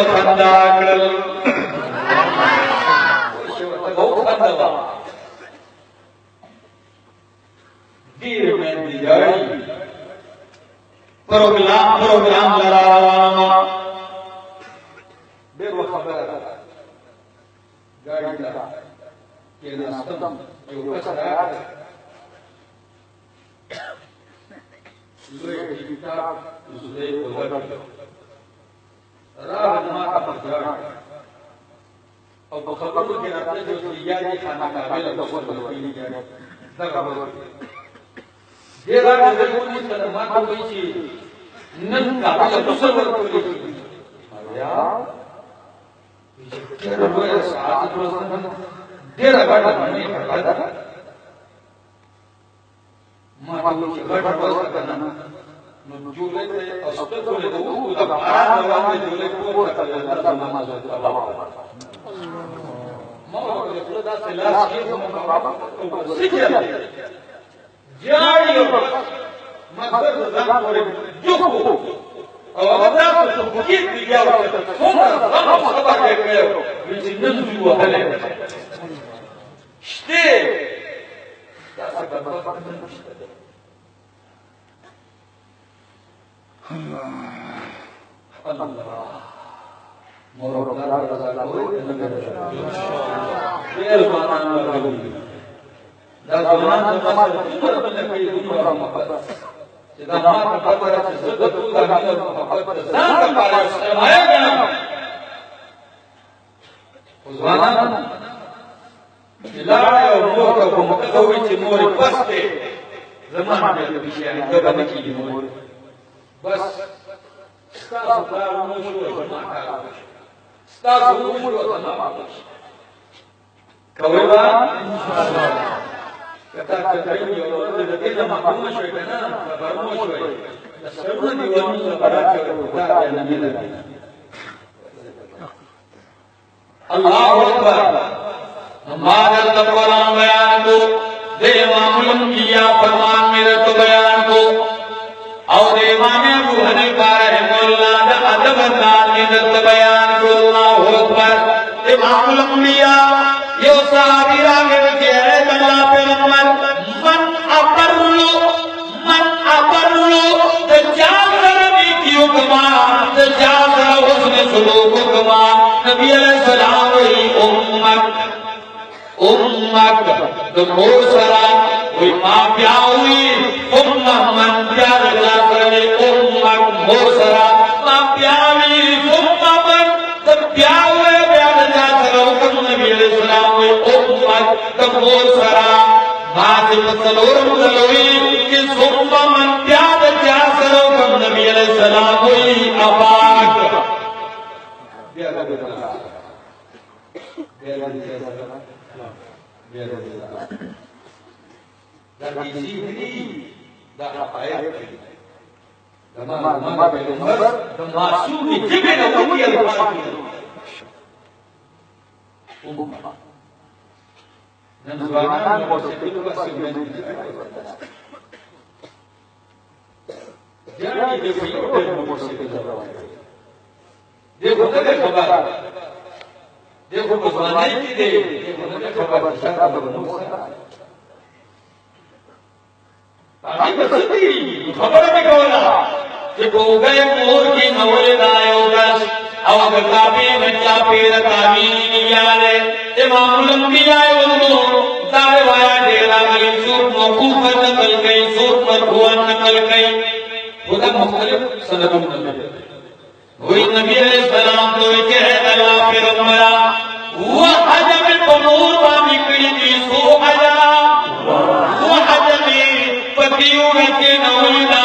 खंदा कल खंदा गिर में दिगाई प्रोग्राम लड़ा बेरो खबर गाड़ी का के नस्तम जो कसरा सुले किताब सुले उलट राह नमा का प्रचार और खबर के रास्ते जो लिया ये खाना काबिल तो बहुत बड़ी है दरबार ये राह जो कोई सलमा कोई चीज नन काबिल दूसरे वर्ग को या ये रोए साथ प्रोसेस देर अगर नहीं करता मालूम गट बस करना जुले से अस्ते जुले तो उदा बारा में जुले को करता नमाज अल्लाह मौला के खुदा से लाश के बाबा सीखे जाई मकसद जान और जुको और अदा तो की दिया सोना हम सब के गए जिन्न जुआ हले स्टे या सब अल्लाह मोरो प्यार रजा कोई ये जमाना में दा जमाना नमाज उम्र बने कोई उम्र मोहब्बत जदा मां का पता है जिद्दत का गाना मोहब्बत जान का पारा सरमाया ना जमाना इलाका और मोर को मुकदवी ची मोर पस्ते जमाना में पीछे है तो बने की मोर बस स्टार मुशो जमाना स्टार मुशो जमाना कवेबा इंशाअल्लाह कथा करेंगे और जब जमा मुशो है ना बरमुशो है सर्व दीवानी से बड़ा खुदा के नबी लगे अल्लाह अकबर हमारा कुरान बयान को दे मामूल किया फरमान मेरे तो बयान को और इमाम अबू हनीफा रहमतुल्लाह दा अदब दान निदत बयान को अल्लाहु अकबर इमामुल अंबिया यो साबिरा के के अल्लाह पैगंबर मन अबरु तजावरनी की हुक्मा तजावर हुस्न सुलूक हुक्मा नबी अलैहि सलाम वही उम्मत तो मोसरा वही मां प्याउई मन प्यार जा करे उम्मत मोसरा मां प्यावी उम्मत तो प्यावे प्यार जा करे हुक्म नबी अलैहि सलाम वही उम्मत तो मोसरा बात मसलोर मुगलोई कि मन प्यार जा करे हुक्म नबी अलैहि सलाम वही अबाक dan disini dah ayat nama Peygamber dan masuk di jibin Nabi al-Fatih dan sebagian positif positif jadi dia punya positif dia bukan kabar dia bukan sebenarnya dia bukan kabar besar bermusa tapi bersedih खबर में कहला कि गो गए मोर की नवले दायो बस और काबे में चापे रकामीन यारे इमामुल अंबिया उनको दावे वाया डेरा गई सूर मौकूफ नकल गई सूर मरफूअन नकल गई खुदा मुख्तलिफ सनदों में वही नबी अलैहि सलाम तो के है अल्लाह पैगंबरा वो अजब बमूर वाली कड़ी दी सो अजा वो अजब पतियों के नवलिना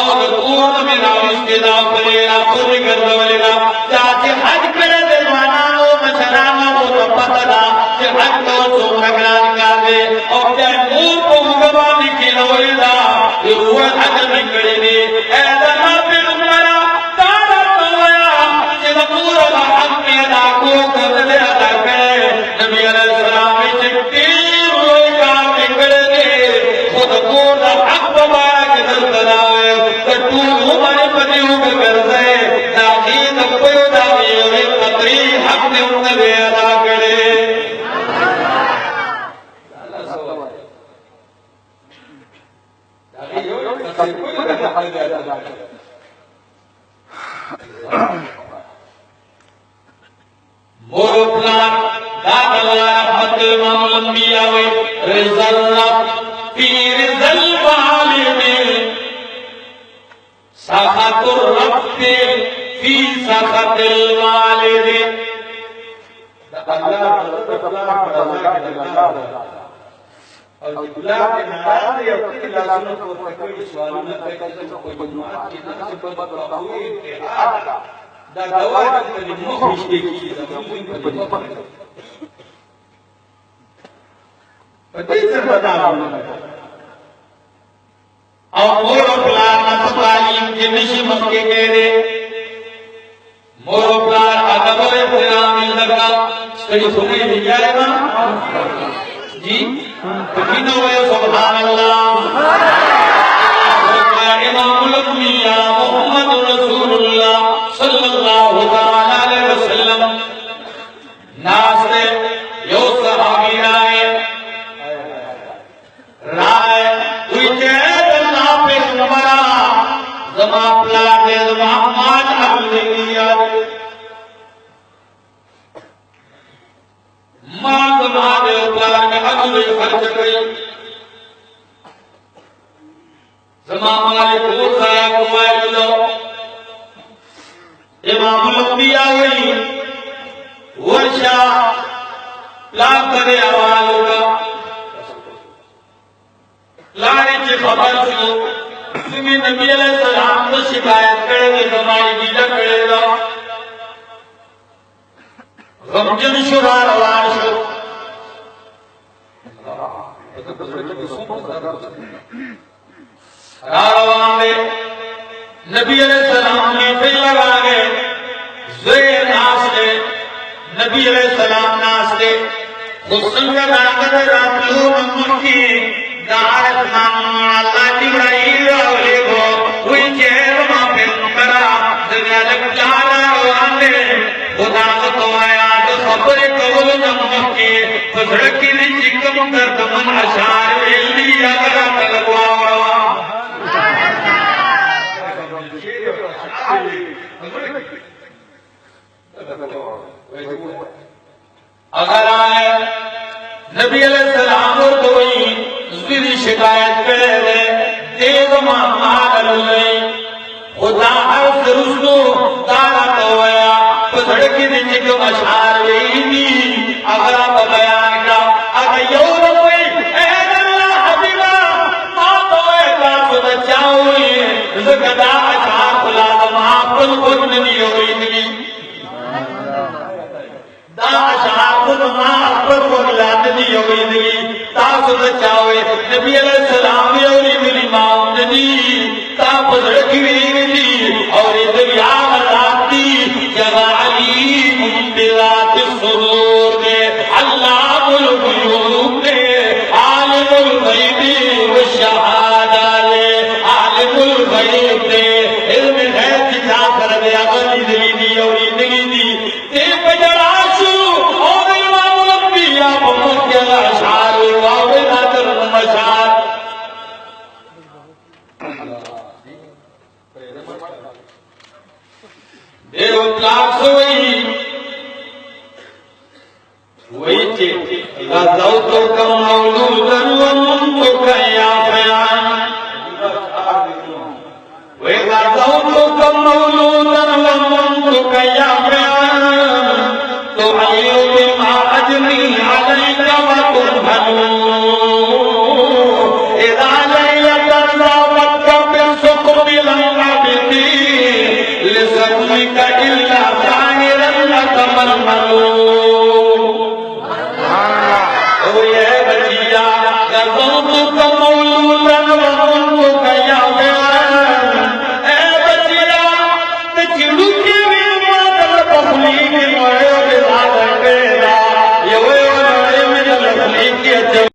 और पूर्ण में राविश के दाव करेगा पूर्ण करने वालेगा चाहे हज करे देवाना हो मशराना हो तो पता कि हज तो सोमनाग्रान का दे और क्या नूर को मुगवानी की नवलिना ये वो हज में करेंगे ऐसा ना फिर उम्रा तारा तोया कि पूरा हज में अदा को करने अदा करे नबी अलैहि सलाम ने चिट्ठी रोएगा निकलेंगे खुद को ना हक बाबा के दर तनावे तू हमारे पतियों के घर से दाखी तपयो दावी ने उन्हें अदा करे मोरो प्लान दादला रहमत मौलंबिया वे रिजल्ला पीर जलवाले में साखतुर रब्बे फी साखतिल वालिदे अल्लाह और गुलाब के नाराज या अपनी लाशों को कोई सवाल न करे तो कोई जमात की ना से बात हुई के दा दवा के मुख की जमीन पर पति से बताओ और मोरो प्लान तालीम के निशिमत के गेरे मोरो प्लान अदब इहतराम लगा कहीं सुने नहीं जाएगा जी किनो है सुभान अल्लाह इमामुल अंबिया मोहम्मद रसूलुल्लाह सल्लल्लाहु अलैहि वसल्लम नाज़े यो सहाबी राय तुझे ना पे हमारा जमा प्लाटे जमा मान अल्लाह मां जमाने प्लान में अगले खर्च करी जमा मालिक को जाया कुमार लो इमामुल अंबिया हुई वर्षा प्लान करे आवाज होगा लाने की खबर सुनो तुम्हें नबी अलैहिस्सलाम को शिकायत करेंगे जमाई गीला करेगा गमजन शुरार आवाज हो रावाने नबी अलैहिस्सलाम ने फिर लगा गए ज़ेर नास ने नबी अलैहिस्सलाम नास ने हुस्न का नाकद रातलू मुक्की दारत माला इब्राहिम वाले को कोई चेहर मां पे करा दुनिया लग जाना वाले खुदा तो आया तो खबर कबूल नमके फसड़की ने चिकम दर्द मन अशार वेली अगर लगवावा अगर आए नबी अलैहिस्सलाम और कोई उसकी शिकायत करे देव माल खुदा हर रुसो तारा तो आया पधड़की नीचे को अशार वेली अगर आप बयान का अगर यौन कोई ए अल्लाह हबीबा मां तो का बचाओ ज़गदा अशार खुला मापन को नहीं होई नहीं दा अशार खुद मापन को लाद नहीं होई नहीं तास बचाओ नबी अलैहिस्सलाम और मेरी मां ने ता पधड़की वेली और दरिया लाती जगह अली बिलात सुरूर ने अल्लाहुल गुयूब ने आलिमुल गैबी व शहादा ने आलिमुल गैब ने इल्म गैब की जाकर दे अगली जिंदगी और जिंदगी ते बजराशु और इमामुल अंबिया मोहम्मद के अशार व नातर मशार देव प्लास वही चे गाजाओ तो कम मौलूदन वमन तो कया बयान वही गाजाओ तो कम मौलूदन वमन तो कया बयान तो आयो बिमा अजमी अलैका व तुरहनु इदा लैलतन रावत का बिन सुक़बिलन अबदी लिसम्मिका इल्ला ज़ाहिरन लकमल मलू ओ ये बचिया गज़ों तो कमौलूदन वमन तो कया बयान ए बचिया ते चिड़ू के भी मादल बखली के